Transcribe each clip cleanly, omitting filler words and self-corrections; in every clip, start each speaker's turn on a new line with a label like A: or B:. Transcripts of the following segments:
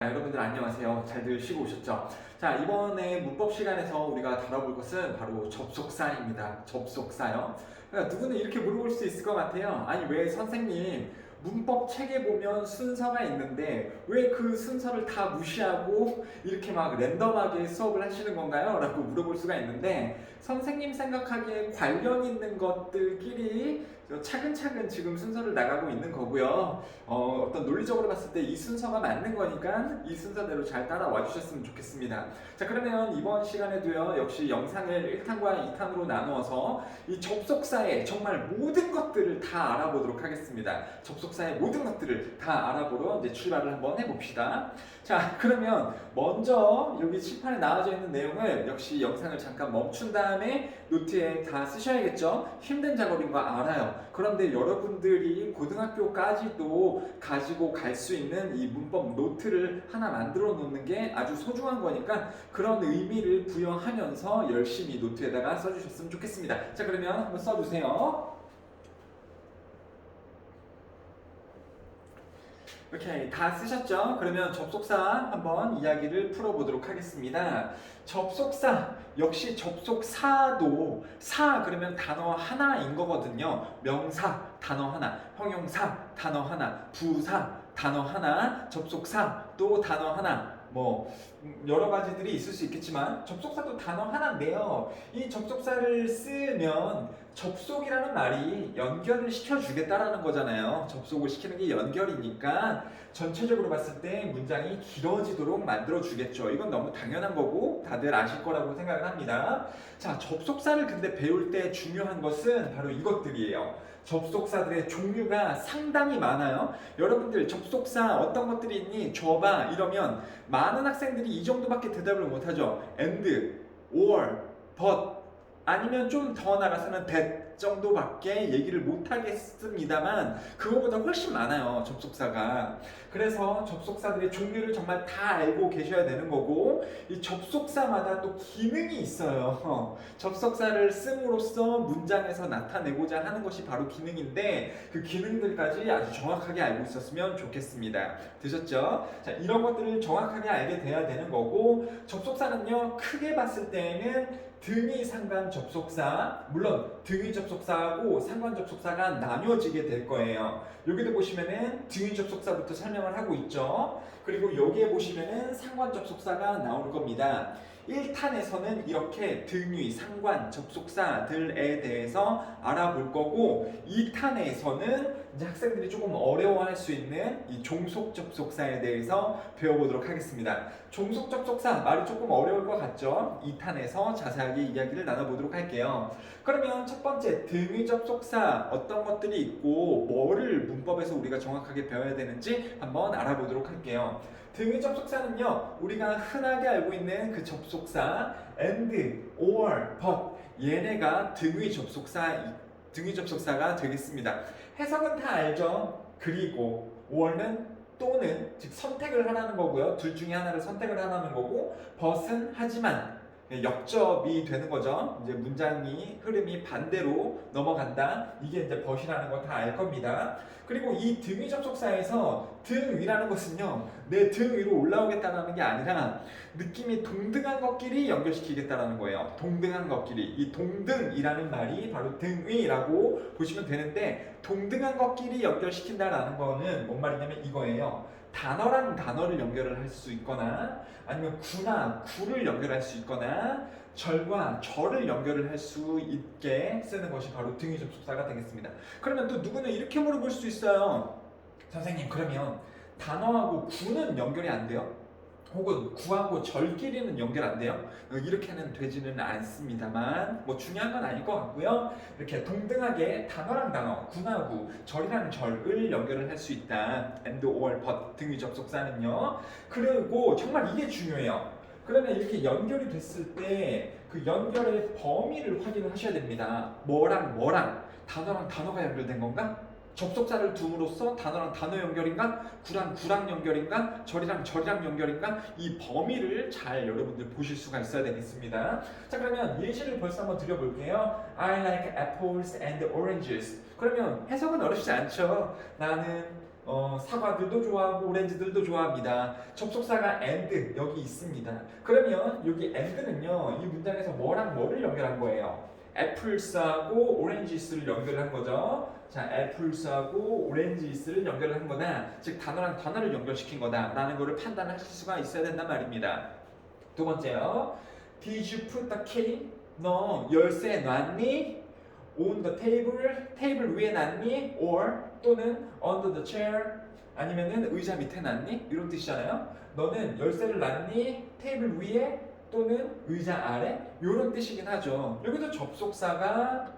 A: 여러분들 안녕하세요. 잘들 쉬고 오셨죠? 자, 이번에 문법 시간에서 우리가 다뤄볼 것은 바로 접속사입니다. 접속사요. 그러니까 누구는 이렇게 물어볼 수 있을 것 같아요. 아니, 왜 선생님 문법 책에 보면 순서가 있는데 왜 그 순서를 다 무시하고 이렇게 막 랜덤하게 수업을 하시는 건가요? 라고 물어볼 수가 있는데 선생님 생각하기에 관련 있는 것들끼리 차근차근 지금 순서를 나가고 있는 거고요. 어떤 논리적으로 봤을 때 이 순서가 맞는 거니까 이 순서대로 잘 따라와 주셨으면 좋겠습니다. 자, 그러면 이번 시간에도요, 역시 영상을 1탄과 2탄으로 나누어서 이 접속사의 정말 모든 것들을 다 알아보도록 하겠습니다. 접속사의 모든 것들을 다 알아보러 이제 출발을 한번 해봅시다. 자, 그러면 먼저 여기 칠판에 나와져 있는 내용을 역시 영상을 잠깐 멈춘 다음에 노트에 다 쓰셔야겠죠? 힘든 작업인 거 알아요. 그런데 여러분들이 고등학교까지도 가지고 갈 수 있는 이 문법 노트를 하나 만들어 놓는 게 아주 소중한 거니까 그런 의미를 부여하면서 열심히 노트에다가 써주셨으면 좋겠습니다. 자, 그러면 한번 써주세요. 오케이, 다 쓰셨죠? 그러면 접속사 한번 이야기를 풀어보도록 하겠습니다. 접속사, 역시 접속사도 사 그러면 단어 하나인 거거든요. 명사 단어 하나, 형용사 단어 하나, 부사 단어 하나, 접속사 또 단어 하나. 뭐 여러 가지들이 있을 수 있겠지만 접속사도 단어 하나인데요. 이 접속사를 쓰면 접속이라는 말이 연결을 시켜주겠다라는 거잖아요. 접속을 시키는 게 연결이니까 전체적으로 봤을 때 문장이 길어지도록 만들어주겠죠. 이건 너무 당연한 거고 다들 아실 거라고 생각을 합니다. 자, 접속사를 근데 배울 때 중요한 것은 바로 이것들이에요. 접속사들의 종류가 상당히 많아요. 여러분들 접속사 어떤 것들이 있니? 줘봐 이러면 많은 학생들이 이 정도밖에 대답을 못하죠. and, or, but 아니면 좀 더 나가서는 that 정도밖에 얘기를 못하겠습니다만 그거보다 훨씬 많아요, 접속사가. 그래서 접속사들의 종류를 정말 다 알고 계셔야 되는 거고 이 접속사마다 또 기능이 있어요. 접속사를 씀으로써 문장에서 나타내고자 하는 것이 바로 기능인데 그 기능들까지 아주 정확하게 알고 있었으면 좋겠습니다. 되셨죠? 자, 이런 것들을 정확하게 알게 돼야 되는 거고 접속사는요, 크게 봤을 때에는 등위 상관 접속사, 물론 등위 접속사하고 상관 접속사가 나뉘어지게 될 거예요. 여기도 보시면은 등위 접속사부터 설명을 하고 있죠. 그리고 여기에 보시면은 상관 접속사가 나올 겁니다. 1탄에서는 이렇게 등위, 상관, 접속사들에 대해서 알아볼 거고 2탄에서는 이제 학생들이 조금 어려워할 수 있는 이 종속 접속사에 대해서 배워보도록 하겠습니다. 종속 접속사 말이 조금 어려울 것 같죠? 2탄에서 자세하게 이야기를 나눠보도록 할게요. 그러면 첫 번째 등위 접속사 어떤 것들이 있고 뭐를 문법에서 우리가 정확하게 배워야 되는지 한번 알아보도록 할게요. 등위 접속사는요, 우리가 흔하게 알고 있는 그 접속사 and, or, but 얘네가 등위 접속사가 되겠습니다. 해석은 다 알죠? 그리고 or는 또는 즉 선택을 하라는 거고요. 둘 중에 하나를 선택을 하라는 거고 but은 하지만 역접이 되는 거죠. 이제 문장이 흐름이 반대로 넘어간다. 이게 이제 but이라는 거 다 알 겁니다. 그리고 이 등위 접속사에서 등 위라는 것은요, 내 등 위로 올라오겠다는 게 아니라 느낌이 동등한 것끼리 연결시키겠다는 거예요. 동등한 것끼리. 이 동등이라는 말이 바로 등위라고 보시면 되는데 동등한 것끼리 연결시킨다라는 거는 뭔 말이냐면 이거예요. 단어랑 단어를 연결을 할 수 있거나 아니면 구나 구를 연결할 수 있거나 절과 절을 연결을 할 수 있게 쓰는 것이 바로 등위 접속사가 되겠습니다. 그러면 또 누구는 이렇게 물어볼 수 있어요. 선생님, 그러면 단어하고 구는 연결이 안 돼요? 혹은 구하고 절끼리는 연결 안 돼요? 이렇게는 되지는 않습니다만 뭐 중요한 건 아닐 것 같고요. 이렇게 동등하게 단어랑 단어, 구나 구, 절이랑 절을 연결을 할 수 있다. and, or, but 등위 접속사는요. 그리고 정말 이게 중요해요. 그러면 이렇게 연결이 됐을 때 그 연결의 범위를 확인을 하셔야 됩니다. 뭐랑 뭐랑 단어랑 단어가 연결된 건가? 접속사를 둠으로써 단어랑 단어 연결인가? 구랑 구랑 연결인가? 절이랑 절이랑 연결인가? 이 범위를 잘 여러분들 보실 수가 있어야 되겠습니다. 자, 그러면 예시를 벌써 한번 드려볼게요. I like apples and oranges. 그러면 해석은 어렵지 않죠? 나는 사과들도 좋아하고 오렌지들도 좋아합니다. 접속사가 and 여기 있습니다. 그러면 여기 and는요 이 문장에서 뭐랑 뭐를 연결한 거예요? 애플스하고 오렌지스를 연결한 거죠. 자, 애플스하고 오렌지스를 연결한 거다. 즉 단어랑 단어를 연결시킨 거다라는 거를 판단하실 수가 있어야 된단 말입니다. 두 번째요. Did you put the key? 너 열쇠 놨니? On the table, 테이블 위에 놨니? Or 또는 under the chair, 아니면은 의자 밑에 놨니? 이런 뜻이잖아요. 너는 열쇠를 놨니? 테이블 위에 또는 의자 아래? 이런 뜻이긴 하죠. 여기도 접속사가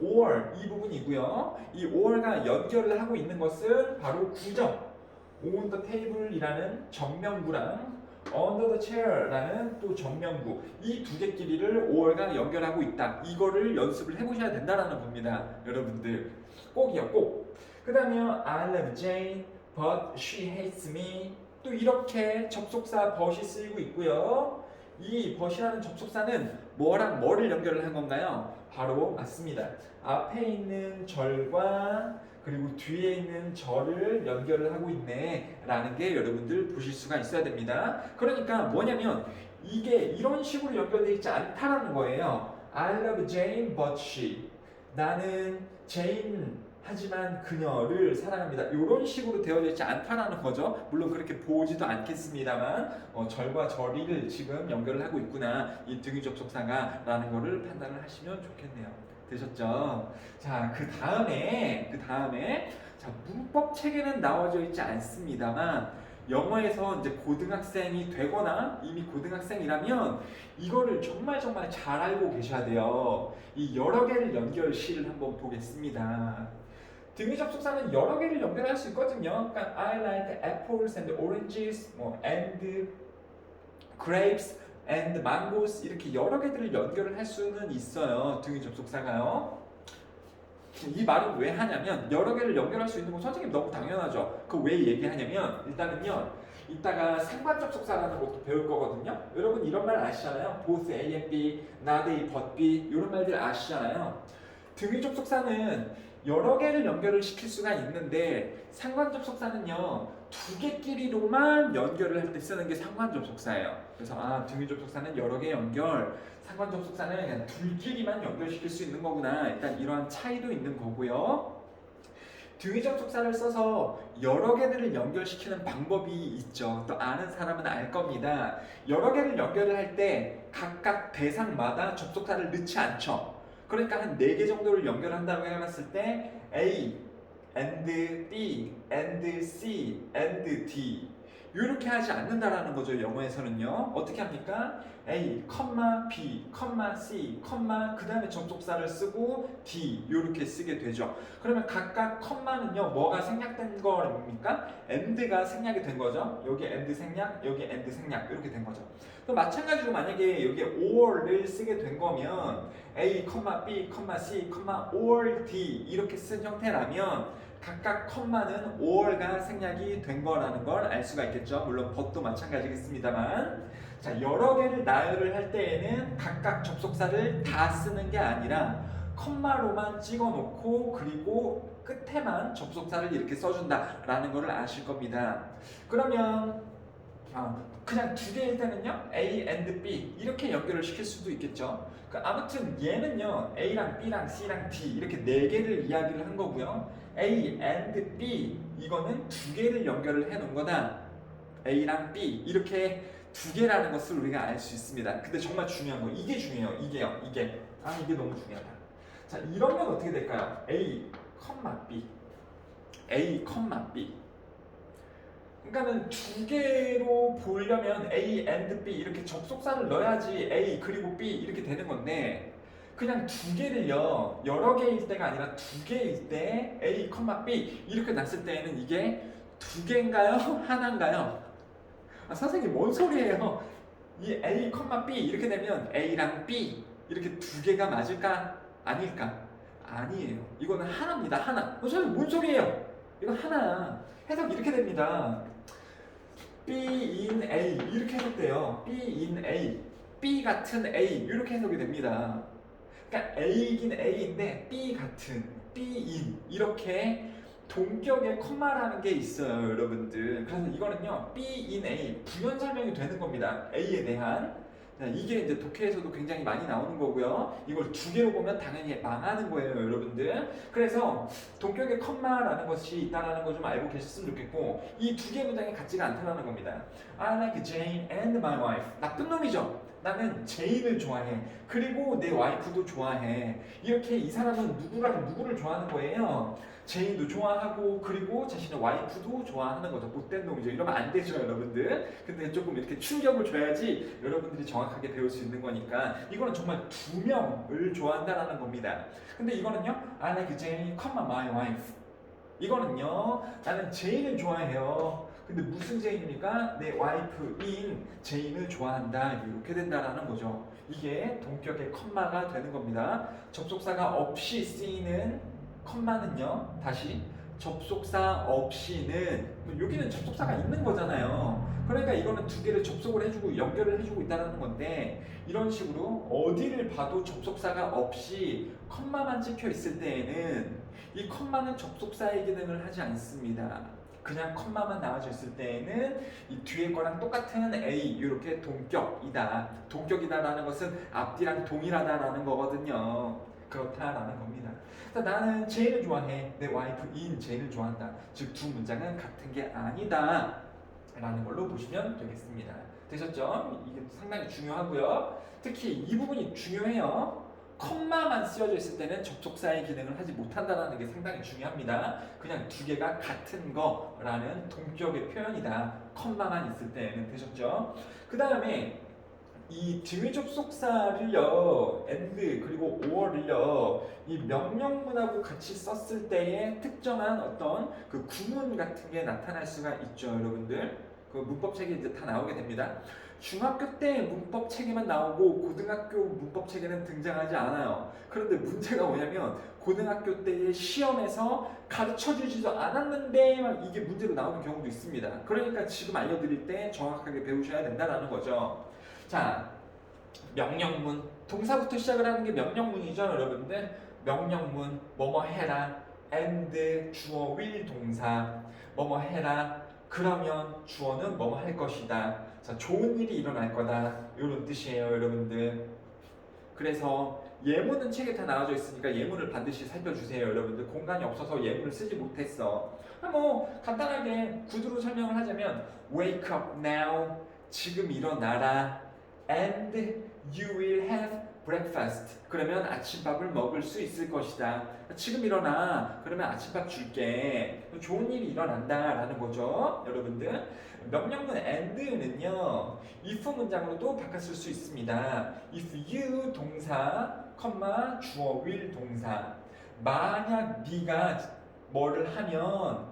A: or 이 부분이고요. 이 or가 연결을 하고 있는 것은 바로 구죠. on the table이라는 정명구랑 under the chair라는 또 정명구, 이 두 개끼리를 or가 연결하고 있다. 이거를 연습을 해보셔야 된다라는 겁니다. 여러분들 꼭이요, 꼭. 그 다음에 I love Jane but she hates me. 또 이렇게 접속사 but이 쓰이고 있고요. 이 but이라는 접속사는 뭐랑 뭐를 연결을 한 건가요? 바로 맞습니다. 앞에 있는 절과 그리고 뒤에 있는 절을 연결을 하고 있네 라는 게 여러분들 보실 수가 있어야 됩니다. 그러니까 뭐냐면 이게 이런 식으로 연결되어 있지 않다라는 거예요. I love Jane but she, 나는 제인 하지만 그녀를 사랑합니다. 이런 식으로 되어져 있지 않다라는 거죠. 물론 그렇게 보지도 않겠습니다만 절과 절이를 지금 연결을 하고 있구나, 이 등위 접속사가 라는 거를 판단을 하시면 좋겠네요. 되셨죠? 자, 그 다음에 자, 문법 책에는 나와져 있지 않습니다만 영어에서 이제 고등학생이 되거나 이미 고등학생이라면 이거를 정말 잘 알고 계셔야 돼요. 이 여러 개를 연결시를 한번 보겠습니다. 등위 접속사는 여러 개를 연결할 수 있거든요. 그러니까 I like apples and oranges, and grapes and mangoes, 이렇게 여러 개들을 연결을 할 수는 있어요. 등위 접속사가요. 이 말은 왜 하냐면 여러 개를 연결할 수 있는 건 선생님 너무 당연하죠. 그 왜 얘기하냐면 일단은요, 이따가 상관 접속사라는 것도 배울 거거든요. 여러분 이런 말 아시잖아요. both A and B, not A but B, 이런 말들 아시잖아요. 등위 접속사는 여러 개를 연결을 시킬 수가 있는데 상관 접속사는요 두 개끼리로만 연결을 할 때 쓰는 게 상관 접속사예요. 그래서 등위 접속사는 여러 개 연결, 상관 접속사는 그냥 둘끼리만 연결시킬 수 있는 거구나, 일단 이러한 차이도 있는 거고요. 등위 접속사를 써서 여러 개들을 연결시키는 방법이 있죠. 또 아는 사람은 알 겁니다. 여러 개를 연결을 할 때 각각 대상마다 접속사를 넣지 않죠. 그러니까 한 4개 정도를 연결한다고 해봤을 때 A, and B, and C, and D 이렇게 하지 않는다라는 거죠. 영어에서는요. 어떻게 합니까? A, B, C, 그 다음에 접속사를 쓰고 D 이렇게 쓰게 되죠. 그러면 각각 컴마는요 뭐가 생략된 겁니까? and가 생략이 된 거죠. 여기 and 생략, 여기 and 생략 이렇게 된 거죠. 또 마찬가지로 만약에 여기 or를 쓰게 된 거면 A, B, C, or D 이렇게 쓴 형태라면 각각 컴마는 or가 생략이 된 거라는 걸 알 수가 있겠죠. 물론 but도 마찬가지겠습니다만, 자, 여러 개를 나열을 할 때에는 각각 접속사를 다 쓰는 게 아니라 컴마로만 찍어 놓고 그리고 끝에만 접속사를 이렇게 써준다라는 걸 아실 겁니다. 그러면 그냥 두 개일 때는요 A and B 이렇게 연결을 시킬 수도 있겠죠. 아무튼 얘는요 A랑 B랑 C랑 D 이렇게 4개를 이야기를 한 거고요. A and B 이거는 두 개를 연결을 해 놓은 거다. A랑 B 이렇게 두 개라는 것을 우리가 알 수 있습니다. 근데 정말 중요한 거, 이게 중요해요. 이게 너무 중요하다. 자, 이러면 어떻게 될까요? A, B, A, B. 그러니까는 두 개로 보려면 A and B 이렇게 접속사를 넣어야지 A 그리고 B 이렇게 되는 건데, 그냥 두 개를요 여러 개일 때가 아니라 두 개일 때 A, B 이렇게 놨을 때에는 이게 두 개인가요? 하나인가요? 선생님 뭔 소리예요? 이 A, B 이렇게 되면 A랑 B 이렇게 두 개가 맞을까? 아닐까? 아니에요. 이거는 하나입니다. 하나. 선생님 뭔 소리예요? 이거 하나야. 해석 이렇게 됩니다. B in A 이렇게 해석돼요. B in A, B 같은 A 이렇게 해석이 됩니다. 그러니까 A이긴 A인데 B 같은, B in 이렇게 동격의 컴마라는 게 있어요, 여러분들. 그래서 이거는요, be in A 부연 설명이 되는 겁니다. A에 대한. 자, 이게 이제 독해에서도 굉장히 많이 나오는 거고요. 이걸 두 개로 보면 당연히 망하는 거예요, 여러분들. 그래서 동격의 컴마라는 것이 있다는 거 좀 알고 계셨으면 좋겠고, 이 두 개 문장이 같지가 않다는 겁니다. I like Jane and my wife. 나쁜 놈이죠. 나는 제인을 좋아해. 그리고 내 와이프도 좋아해. 이렇게 이 사람은 누구랑 누구를 좋아하는 거예요. 제인도 좋아하고 그리고 자신의 와이프도 좋아하는 거죠. 못된 놈이죠. 이러면 안 되죠, 여러분들. 근데 조금 이렇게 충격을 줘야지 여러분들이 정확하게 배울 수 있는 거니까 이거는 정말 두 명을 좋아한다라는 겁니다. 근데 이거는요, I like Jane, my wife. 이거는요, 나는 제인을 좋아해요. 근데 무슨 제인입니까? 내 와이프인 제인을 좋아한다. 이렇게 된다라는 거죠. 이게 동격의 컴마가 되는 겁니다. 접속사가 없이 쓰이는 컴마는요, 다시 접속사 없이는, 여기는 접속사가 있는 거잖아요. 그러니까 이거는 두 개를 접속을 해주고 연결을 해주고 있다는 건데, 이런 식으로 어디를 봐도 접속사가 없이 컴마만 찍혀 있을 때에는 이 컴마는 접속사의 기능을 하지 않습니다. 그냥 컴마만 나와져 있을 때에는 이 뒤에 거랑 똑같은 A 이렇게 동격이다. 동격이다라는 것은 앞뒤랑 동일하다라는 거거든요. 그렇다라는 겁니다. 나는 제인을 좋아해. 내 와이프인 제인을 좋아한다. 즉 두 문장은 같은 게 아니다. 라는 걸로 보시면 되겠습니다. 되셨죠? 이게 상당히 중요하고요. 특히 이 부분이 중요해요. 컴마만 쓰여져 있을 때는 접속사의 기능을 하지 못한다는 게 상당히 중요합니다. 그냥 두 개가 같은 거라는 동격의 표현이다. 컴마만 있을 때는. 되셨죠? 그 다음에 이 등위 접속사를요, and 그리고 or를요, 이 명령문하고 같이 썼을 때의 특정한 어떤 그 구문 같은 게 나타날 수가 있죠, 여러분들. 그 문법 책에 이제 다 나오게 됩니다. 중학교 때 문법 책에만 나오고 고등학교 문법 책에는 등장하지 않아요. 그런데 문제가 뭐냐면 고등학교 때의 시험에서 가르쳐주지도 않았는데 막 이게 문제로 나오는 경우도 있습니다. 그러니까 지금 알려드릴 때 정확하게 배우셔야 된다는 거죠. 자, 명령문. 동사부터 시작을 하는 게 명령문이죠, 여러분들. 명령문, 뭐뭐 해라, and, 주어, will, 동사, 뭐뭐 해라, 그러면 주어는 뭐뭐 할 것이다. 자, 좋은 일이 일어날 거다. 이런 뜻이에요, 여러분들. 그래서 예문은 책에 다 나와져 있으니까 예문을 반드시 살펴주세요, 여러분들. 공간이 없어서 예문을 쓰지 못했어. 뭐 간단하게 구두로 설명을 하자면 wake up now, 지금 일어나라. And you will have breakfast. 그러면 아침밥을 먹을 수 있을 것이다. 지금 일어나. 그러면 아침밥 줄게. 좋은 일이 일어난다 라는 거죠, 여러분들. 명령문 and는요, if 문장으로도 바꿨을 수 있습니다. if you 동사, 주어 will 동사. 만약 네가 뭐를 하면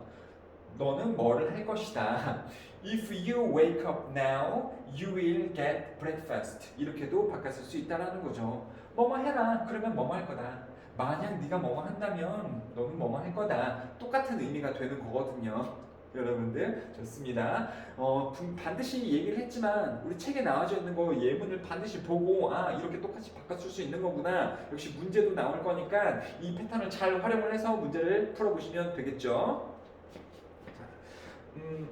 A: 너는 뭐를 할 것이다. If you wake up now, you will get breakfast. 이렇게도 바꿨을 수 있다는 거죠. 뭐뭐 해라. 그러면 뭐뭐 할 거다. 만약 네가 뭐뭐 한다면 너는 뭐뭐 할 거다. 똑같은 의미가 되는 거거든요. 여러분들 좋습니다. 반드시 얘기를 했지만 우리 책에 나와져 있는 거 예문을 반드시 보고 이렇게 똑같이 바꿔쓸 수 있는 거구나. 역시 문제도 나올 거니까 이 패턴을 잘 활용을 해서 문제를 풀어보시면 되겠죠.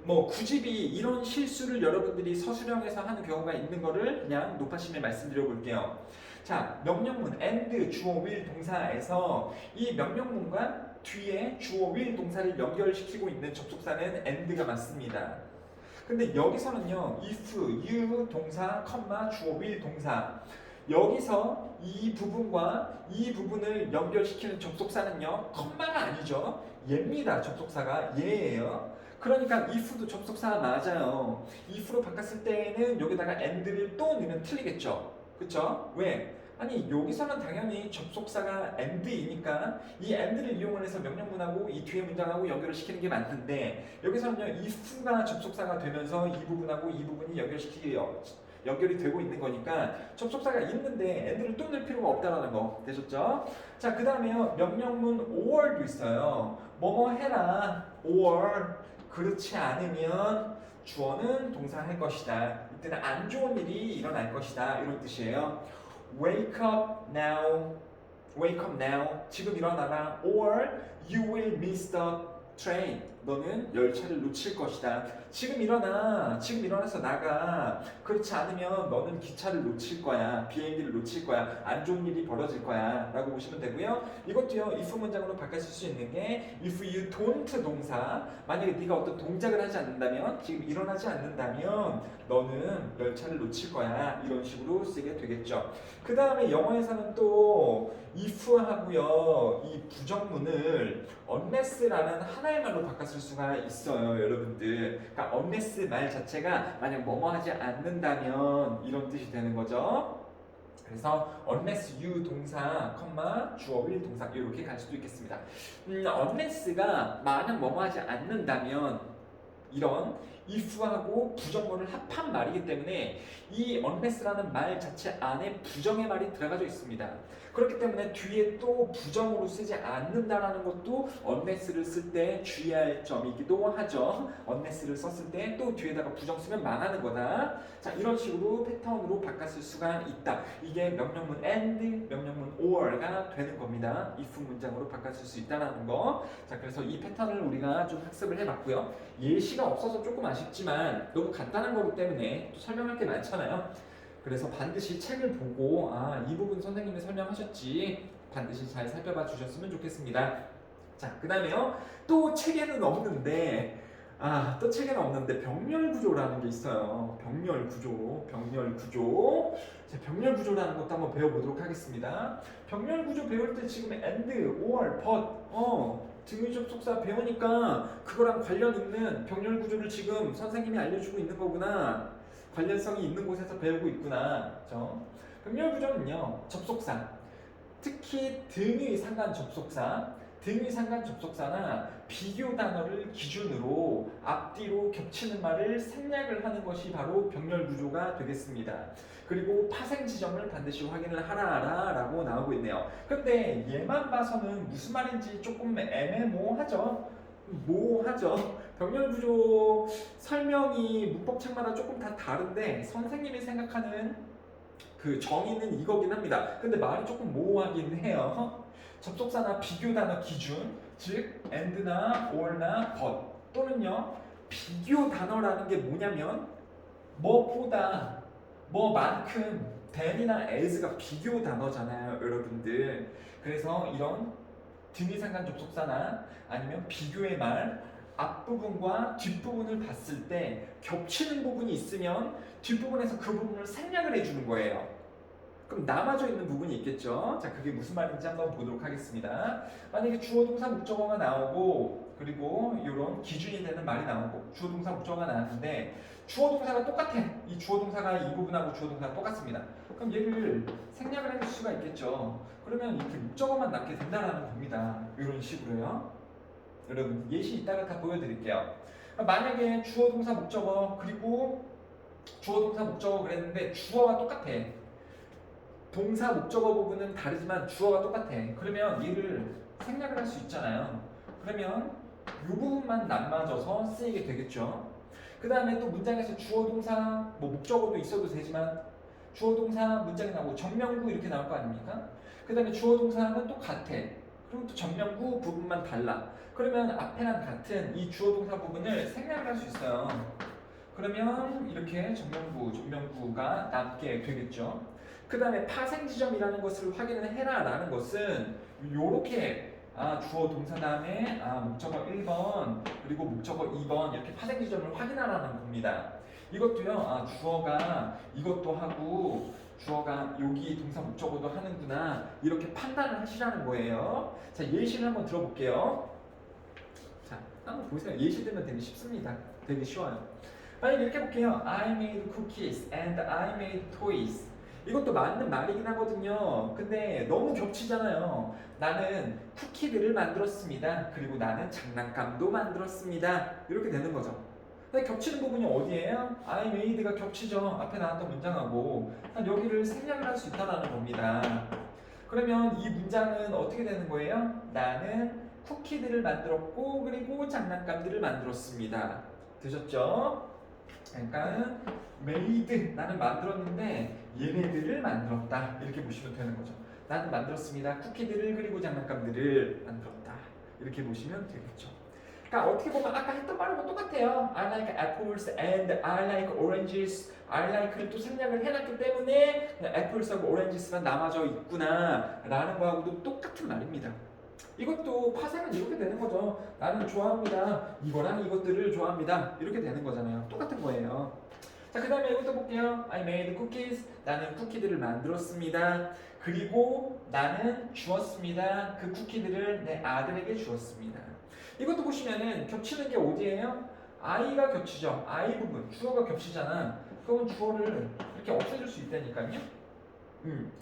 A: 뭐 구집이 이런 실수를 여러분들이 서술형에서 하는 경우가 있는 거를 그냥 높아심에 말씀드려 볼게요. 자, 명령문 and, 주어, will 동사에서 이 명령문과 뒤에 주어, will 동사를 연결시키고 있는 접속사는 and가 맞습니다. 근데 여기서는요, if, you 동사, 주어, will 동사, 여기서 이 부분과 이 부분을 연결시키는 접속사는요, 컴마가 아니죠. 얘입니다. 접속사가 얘예요. 그러니까 if도 접속사 맞아요. if로 바꿨을 때는 여기다가 and를 또 넣으면 틀리겠죠. 그쵸? 왜? 아니 여기서는 당연히 접속사가 and이니까 이 and를 이용을 해서 명령문하고 이 뒤에 문장하고 연결을 시키는 게 맞는데, 여기서는요 if가 접속사가 되면서 이 부분하고 이 부분이 연결이 되고 있는 거니까 접속사가 있는데 and를 또 넣을 필요가 없다라는 거 되셨죠? 자, 그 다음에요, 명령문 or도 있어요. 뭐뭐 해라 or, 그렇지 않으면 주어는 동사 할 것이다. 이때는 안 좋은 일이 일어날 것이다. 이런 뜻이에요. Wake up now. Wake up now. 지금 일어나라. Or you will miss the train. 너는 열차를 놓칠 것이다. 지금 일어나. 지금 일어나서 나가. 그렇지 않으면 너는 기차를 놓칠 거야. 비행기를 놓칠 거야. 안 좋은 일이 벌어질 거야. 라고 보시면 되고요. 이것도요. if 문장으로 바꿔 쓸 수 있는 게 if you don't 동사. 만약에 네가 어떤 동작을 하지 않는다면, 지금 일어나지 않는다면 너는 열차를 놓칠 거야. 이런 식으로 쓰게 되겠죠. 그 다음에 영어에서는 또 if 하고요. 이 부정문을 unless라는 하나의 말로 바꿔 쓸 수가 있어요, 여러분들. 그러니까 unless 말 자체가 만약 뭐뭐 하지 않는다면 이런 뜻이 되는 거죠. 그래서 unless you 동사, 주어 will 동사 이렇게 갈 수도 있겠습니다. unless가 만약 뭐뭐 하지 않는다면 이런 if하고 부정문을 합한 말이기 때문에 이 unless라는 말 자체 안에 부정의 말이 들어가져 있습니다. 그렇기 때문에 뒤에 또 부정으로 쓰지 않는다라는 것도 unless를 쓸 때 주의할 점이기도 하죠. unless를 썼을 때 또 뒤에다가 부정 쓰면 망하는 거다. 자, 이런 식으로 패턴으로 바꿔 쓸 수가 있다. 이게 명령문 and, 명령문 or가 되는 겁니다. if 문장으로 바꿔 쓸 수 있다는 거. 자, 그래서 이 패턴을 우리가 좀 학습을 해봤고요. 예시가 없어서 조금 아쉽지만 너무 간단한 거기 때문에 또 설명할 게 많잖아요. 그래서 반드시 책을 보고 이 부분 선생님이 설명하셨지 반드시 잘 살펴봐 주셨으면 좋겠습니다. 자, 그 다음에요. 또 책에는 없는데 병렬 구조라는 게 있어요. 병렬 구조. 자, 병렬 구조라는 것도 한번 배워보도록 하겠습니다. 병렬 구조 배울 때 지금 and, or, but 등위 접속사 배우니까 그거랑 관련 있는 병렬 구조를 지금 선생님이 알려주고 있는 거구나. 관련성이 있는 곳에서 배우고 있구나. 그렇죠? 병렬 구조는요. 접속사, 특히 등위 상관 접속사나 비교 단어를 기준으로 앞뒤로 겹치는 말을 생략을 하는 것이 바로 병렬 구조가 되겠습니다. 그리고 파생 지점을 반드시 확인을 하라 라고 나오고 있네요. 그런데 얘만 봐서는 무슨 말인지 조금 애매모호하죠. 병렬 구조 설명이 문법책마다 조금 다 다른데 선생님이 생각하는 그 정의는 이거긴 합니다. 근데 말이 조금 모호하긴 해요. 접속사나 비교 단어 기준, 즉 and나 or나 but 또는요 비교 단어라는 게 뭐냐면 뭐보다 뭐만큼 than이나 as가 비교 단어잖아요, 여러분들. 그래서 이런 등위상관 접속사나 아니면 비교의 말 앞부분과 뒷부분을 봤을 때 겹치는 부분이 있으면 뒷부분에서 그 부분을 생략을 해주는 거예요. 그럼 남아져 있는 부분이 있겠죠. 자, 그게 무슨 말인지 한번 보도록 하겠습니다. 만약에 주어 동사 목적어가 나오고 그리고 이런 기준이 되는 말이 나오고 주어 동사 목적어가 나왔는데 주어 동사가 똑같아. 이 주어 동사가 이 부분하고 주어 동사가 똑같습니다. 그럼 얘를 생략을 해줄 수가 있겠죠. 그러면 이렇게 목적어만 낳게 된다라는 겁니다. 이런 식으로요. 여러분 예시 이따가 다 보여드릴게요. 만약에 주어 동사 목적어 그리고 주어 동사 목적어 그랬는데 주어가 똑같아. 동사 목적어 부분은 다르지만 주어가 똑같아. 그러면 얘를 생략을 할 수 있잖아요. 그러면 이 부분만 남아져서 쓰이게 되겠죠. 그 다음에 또 문장에서 주어 동사 목적어도 있어도 되지만 주어 동사 문장이 나오고 정명구 이렇게 나올 거 아닙니까? 그 다음에 주어 동사는 또 같아. 그리고 또 정명구 부분만 달라. 그러면 앞에랑 같은 이 주어 동사 부분을 생략을 할 수 있어요. 그러면 이렇게 정명구가 남게 되겠죠. 그 다음에 파생 지점이라는 것을 확인을 해라 라는 것은 요렇게 주어 동사 다음에 목적어 1번 그리고 목적어 2번 이렇게 파생 지점을 확인하라는 겁니다. 이것도요 주어가 이것도 하고 주어가 여기 동사 목적어도 하는구나 이렇게 판단을 하시라는 거예요. 자, 예시를 한번 들어볼게요. 자, 한번 보세요. 예시 들면 되게 쉽습니다. 되게 쉬워요. 만약에 이렇게 볼게요. I made cookies and I made toys. 이것도 맞는 말이긴 하거든요. 근데 너무 겹치잖아요. 나는 쿠키들을 만들었습니다. 그리고 나는 장난감도 만들었습니다. 이렇게 되는 거죠. 근데 겹치는 부분이 어디예요? I made가 겹치죠. 앞에 나왔던 문장하고 여기를 생략을 할 수 있다는 겁니다. 그러면 이 문장은 어떻게 되는 거예요? 나는 쿠키들을 만들었고 그리고 장난감들을 만들었습니다. 되셨죠? 그러니까 made 나는 만들었는데 얘네들을 만들었다 이렇게 보시면 되는 거죠. 나는 만들었습니다. 쿠키들을 그리고 장난감들을 만들었다 이렇게 보시면 되겠죠. 그러니까 어떻게 보면 아까 했던 말하고 똑같아요. I like apples and I like oranges. I like를 또 생략을 해놨기 때문에 apples하고 oranges만 남아져 있구나 라는 거하고도 똑같은 말입니다. 이것도 파생은 이렇게 되는 거죠. 나는 좋아합니다. 이거랑 이것들을 좋아합니다. 이렇게 되는 거잖아요. 똑같은 거예요. 자, 그 다음에 이것도 볼게요. I made cookies. 나는 쿠키들을 만들었습니다. 그리고 나는 주었습니다. 그 쿠키들을 내 아들에게 주었습니다. 이것도 보시면은 겹치는 게 어디예요? I가 겹치죠. I 부분. 주어가 겹치잖아. 그러면 주어를 이렇게 없애줄 수 있다니까요.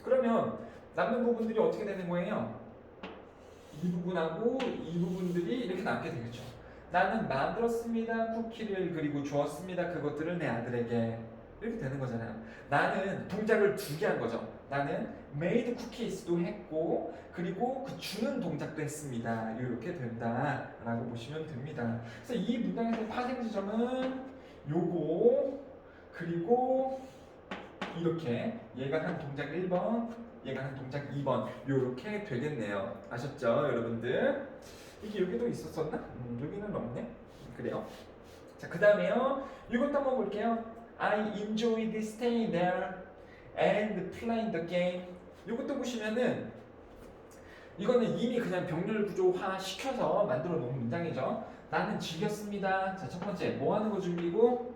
A: 그러면 남는 부분들이 어떻게 되는 거예요? 이 부분하고 이 부분들이 이렇게 남게 되겠죠. 나는 만들었습니다. 쿠키를 그리고 주었습니다. 그것들을 내 아들에게. 이렇게 되는 거잖아요. 나는 동작을 두 개 한 거죠. 나는 made cookies도 했고 그리고 그 주는 동작도 했습니다. 이렇게 된다라고 보시면 됩니다. 그래서 이 문장에서 파생 지점은 요거 그리고 이렇게 얘가 한 동작 1번 얘가 한 동작 2번 요렇게 되겠네요. 아셨죠 여러분들? 이게 여기도 있었었나? 여기는 없네. 그래요. 자, 그 다음에요. 이것도 한번 볼게요. I enjoyed staying there and playing the game. 이것도 보시면은 이거는 이미 그냥 병렬 구조화 시켜서 만들어 놓은 문장이죠. 나는 즐겼습니다. 자, 첫 번째 뭐 하는 거 즐기고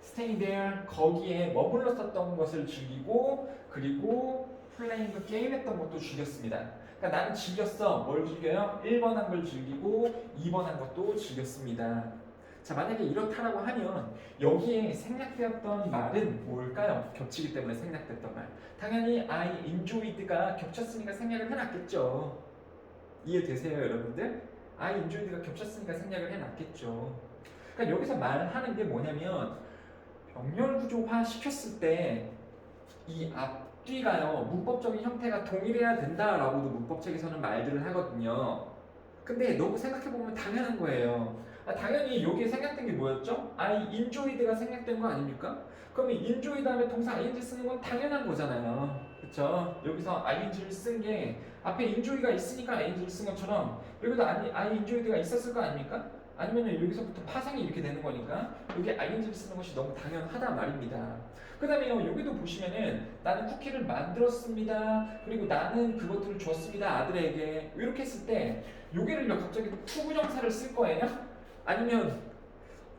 A: staying there 거기에 머물렀었던 것을 즐기고 그리고 playing the game 했던 것도 즐겼습니다. 그러니까 나는 즐겼어. 뭘 즐겨요? 1번 한 걸 즐기고 2번 한 것도 즐겼습니다. 자, 만약에 이렇다라고 하면 여기에 생략되었던 말은 뭘까요? 겹치기 때문에 생략됐던 말. 당연히 I enjoyed가 겹쳤으니까 생략을 해놨겠죠. 이해되세요 여러분들? I enjoyed가 겹쳤으니까 생략을 해놨겠죠. 그러니까 여기서 말하는 게 뭐냐면 병렬 구조화 시켰을 때 이 앞뒤가요 문법적인 형태가 동일해야 된다라고도 문법책에서는 말들을 하거든요. 근데 너무 생각해보면 당연한 거예요. 당연히 여기에 생략된 게 뭐였죠? I enjoyed가 생략된 거 아닙니까? 그럼 enjoy 다음에 동사 ing 쓰는 건 당연한 거잖아요. 그쵸? 여기서 ing를 쓴 게 앞에 enjoy가 있으니까 ing를 쓴 것처럼 여기도 I enjoyed가 있었을 거 아닙니까? 아니면 여기서부터 파생이 이렇게 되는 거니까 여기 ing를 쓰는 것이 너무 당연하다 말입니다. 그 다음에 여기도 보시면은 나는 쿠키를 만들었습니다. 그리고 나는 그것들을 줬습니다. 아들에게. 이렇게 했을 때 여기를요 갑자기 투부정사를 쓸 거예요? 아니면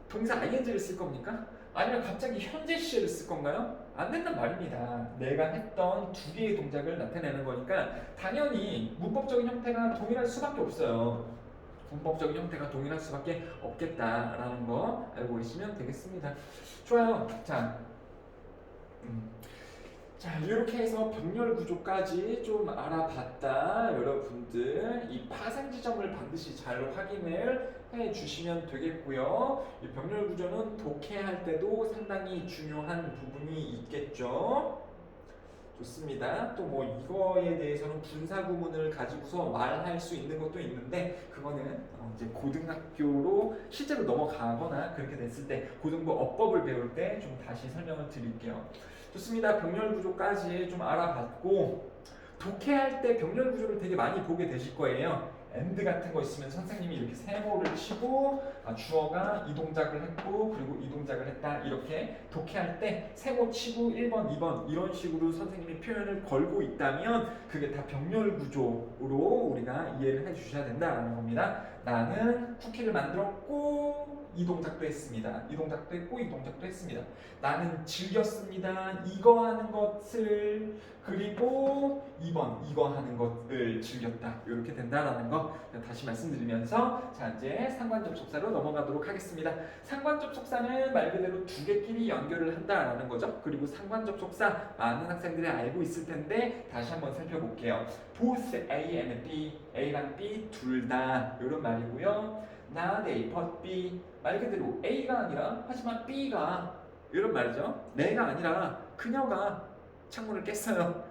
A: 동사 ing를 쓸 겁니까? 아니면 갑자기 현재 시제를 쓸 건가요? 안 된단 말입니다. 내가 했던 두 개의 동작을 나타내는 거니까 당연히 문법적인 형태가 동일할 수밖에 없어요. 문법적인 형태가 동일할 수밖에 없겠다라는 거 알고 계시면 되겠습니다. 좋아요. 자, 이렇게 해서 병렬 구조까지 좀 알아봤다. 여러분들 이 파생 지점을 반드시 잘 확인을 해 주시면 되겠고요. 이 병렬 구조는 독해할 때도 상당히 중요한 부분이 있겠죠. 좋습니다. 또 뭐 이거에 대해서는 분사 구문을 가지고서 말할 수 있는 것도 있는데 그거는 이제 고등학교로 실제로 넘어가거나 그렇게 됐을 때 고등부 어법을 배울 때 좀 다시 설명을 드릴게요. 좋습니다. 병렬 구조까지 좀 알아봤고 독해할 때 병렬 구조를 되게 많이 보게 되실 거예요. and 같은 거 있으면 선생님이 이렇게 세모를 치고 주어가 이 동작을 했고 그리고 이 동작을 했다 이렇게 독해할 때 세모 치고 1번, 2번 이런 식으로 선생님이 표현을 걸고 있다면 그게 다 병렬 구조로 우리가 이해를 해 주셔야 된다라는 겁니다. 나는 쿠키를 만들었고 이 동작도 했습니다. 이 동작도 했고 이 동작도 했습니다. 나는 즐겼습니다. 이거 하는 것을 그리고 2번 이거 하는 것을 즐겼다. 이렇게 된다라는 거 다시 말씀드리면서 자 이제 상관접속사로 넘어가도록 하겠습니다. 상관접속사는 말 그대로 두 개끼리 연결을 한다라는 거죠. 그리고 상관접속사 많은 학생들이 알고 있을 텐데 다시 한번 살펴볼게요. Both A and B, A랑 B 둘 다 이런 말이고요. Not A but B 말 그대로 A가 아니라 하지만 B가 이런 말이죠. 내가 아니라 그녀가 창문을 깼어요.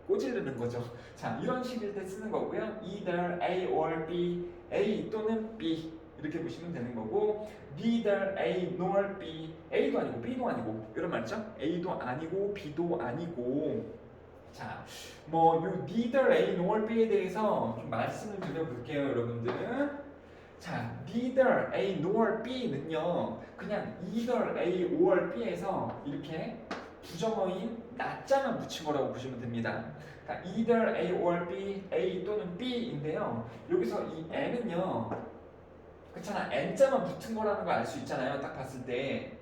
A: 꼬질르는 거죠. 자, 이런 식일 때 쓰는 거고요. Either A or B, A 또는 B 이렇게 보시면 되는 거고 neither A nor B, A도 아니고 B도 아니고 이런 말이죠. A도 아니고 B도 아니고 자, 뭐 요 neither A nor B에 대해서 좀 말씀을 드려볼게요, 여러분들. 자, neither A nor B는요, 그냥 either A or B에서 이렇게 부정어인 낮자만 붙인 거라고 보시면 됩니다. 그러니까 either A or B, A 또는 B인데요. 여기서 이 N은요, 그렇잖아, N자만 붙은 거라는 걸 알 수 있잖아요. 딱 봤을 때.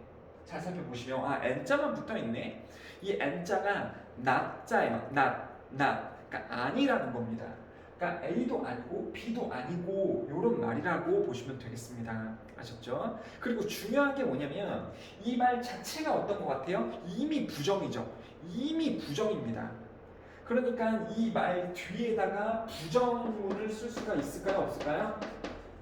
A: 잘 살펴보시면, 아, N자만 붙어 있네. 이 N자가 낮자예요. 그러니까 아니라는 겁니다. 그러니까 A도 아니고 B도 아니고 이런 말이라고 보시면 되겠습니다. 아셨죠? 그리고 중요한 게 뭐냐면 이 말 자체가 어떤 것 같아요? 이미 부정이죠. 이미 부정입니다. 그러니까 이 말 뒤에다가 부정문을 쓸 수가 있을까요? 없을까요?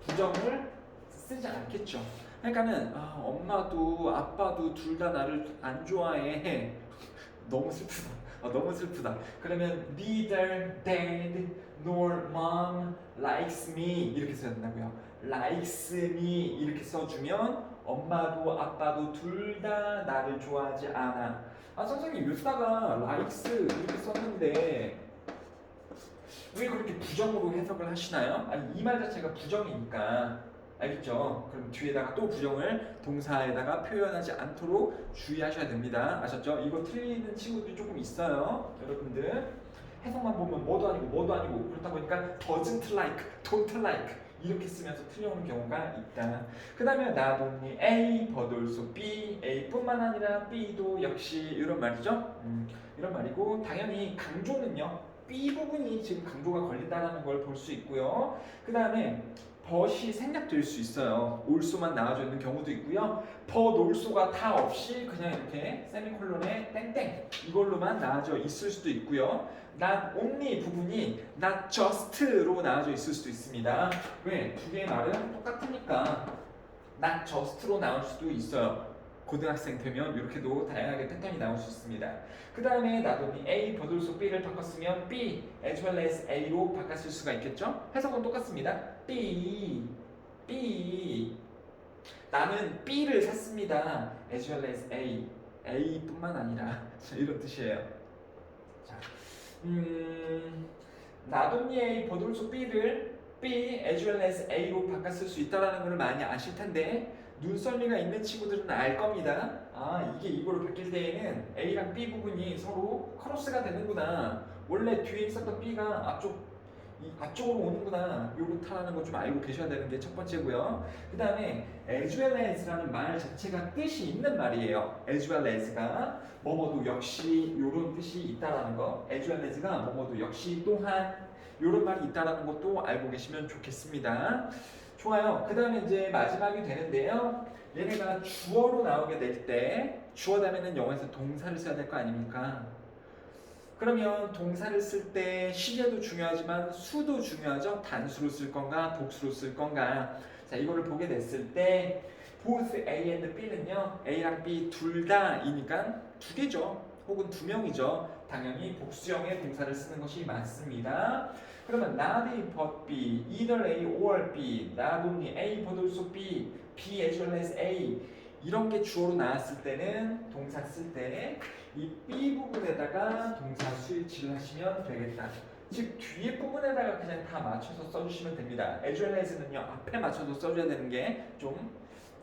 A: 부정을 쓰지 않겠죠. 그러니까는 엄마도 아빠도 둘 다 나를 안 좋아해. 너무 슬프다. 너무 슬프다. 그러면 neither dad nor mom likes me 이렇게 써야 된다고요. likes me 이렇게 써주면 엄마도 아빠도 둘 다 나를 좋아하지 않아. 선생님 여기다가 likes 이렇게 썼는데 왜 그렇게 부정으로 해석을 하시나요? 아니 이 말 자체가 부정이니까. 알겠죠? 그럼 뒤에다가 또 부정을 동사에다가 표현하지 않도록 주의하셔야 됩니다. 아셨죠? 이거 틀리는 친구들이 조금 있어요. 여러분들 해석만 보면 뭐도 아니고 뭐도 아니고 그렇다 보니까 doesn't like, don't like 이렇게 쓰면서 틀려오는 경우가 있다. 그 다음에 not only A, but also B, A뿐만 아니라 B도 역시 이런 말이죠. 이런 말이고 당연히 강조는요. B 부분이 지금 강조가 걸린다는 걸 볼 수 있고요. 그 다음에 but이 생략될 수 있어요. 올소만 나와져 있는 경우도 있고요. but, 올소가 다 없이 그냥 이렇게 세미콜론에 땡땡 이걸로만 나와져 있을 수도 있고요. not only 부분이 not just로 나와져 있을 수도 있습니다. 왜? 두 개의 말은 똑같으니까 not just로 나올 수도 있어요. 고등학생 되면 이렇게도 다양하게 패턴이 나올 수 있습니다. 그 다음에 not only A, but also B를 바꿨으면 B as well as A로 바꿨을 수가 있겠죠? 해석은 똑같습니다. B 나는 B를 샀습니다. as well as A A뿐만 아니라 이런 뜻이에요. 자, not only A, but also B를 B as well as A로 바꿨을 수 있다는 걸 많이 아실 텐데 눈썰미가 있는 친구들은 알 겁니다. 이게 이거로 바뀔 때에는 A랑 B 부분이 서로 크로스가 되는구나. 원래 뒤에 있었던 B가 앞쪽으로 오는구나. 요렇다라는 거 좀 알고 계셔야 되는 게 첫 번째고요. 그 다음에 as well as라는 말 자체가 뜻이 있는 말이에요. as well as가 뭐뭐도 역시 요런 뜻이 있다라는 거. as well as가 뭐뭐도 역시 또한 요런 말이 있다라는 것도 알고 계시면 좋겠습니다. 좋아요. 그 다음에 이제 마지막이 되는데요. 얘네가 주어로 나오게 될 때 주어 다음에는 영어에서 동사를 써야 될 거 아닙니까? 그러면 동사를 쓸 때 시제도 중요하지만 수도 중요하죠. 단수로 쓸 건가 복수로 쓸 건가. 자, 이거를 보게 됐을 때 both A and B는요. A랑 B 둘 다이니까 두 개죠. 혹은 두 명이죠. 당연히 복수형의 동사를 쓰는 것이 맞습니다. 그러면 not A but B, either A or B, not only A but also B, B as well as A 이런 게 주어로 나왔을 때는 동사 쓸 때 이 B 부분에다가 동사 스위치를 하시면 되겠다. 즉 뒤에 부분에다가 그냥 다 맞춰서 써주시면 됩니다. as well as는요 앞에 맞춰서 써줘야 되는 게 좀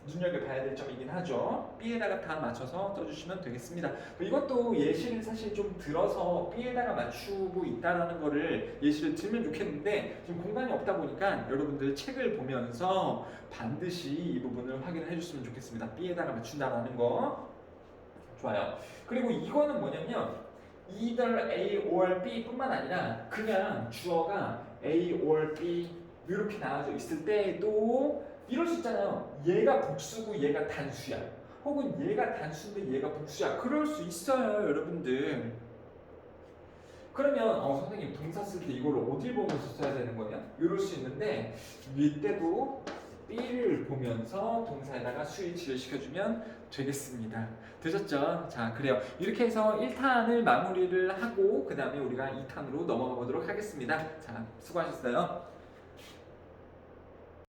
A: 눈여겨봐야 될 점이긴 하죠. B에다가 다 맞춰서 써주시면 되겠습니다. 이것도 예시를 사실 좀 들어서 B에다가 맞추고 있다라는 거를 예시를 들면 좋겠는데 지금 공간이 없다 보니까 여러분들 책을 보면서 반드시 이 부분을 확인을 해주시면 좋겠습니다. B에다가 맞춘다라는 거. 좋아요. 그리고 이거는 뭐냐면 either A or B 뿐만 아니라 그냥 주어가 A or B 이렇게 나와져 있을 때도 이럴 수 있잖아요. 얘가 복수고 얘가 단수야. 혹은 얘가 단수인데 얘가 복수야. 그럴 수 있어요, 여러분들. 그러면 선생님 동사 쓸 때 이걸 어딜 보면서 써야 되는 거냐? 이럴 수 있는데 이때도 B를 보면서 동사에다가 스위치를 시켜주면 되겠습니다. 되셨죠? 자, 그래요. 이렇게 해서 1탄을 마무리를 하고 그 다음에 우리가 2탄으로 넘어가 보도록 하겠습니다. 자, 수고하셨어요.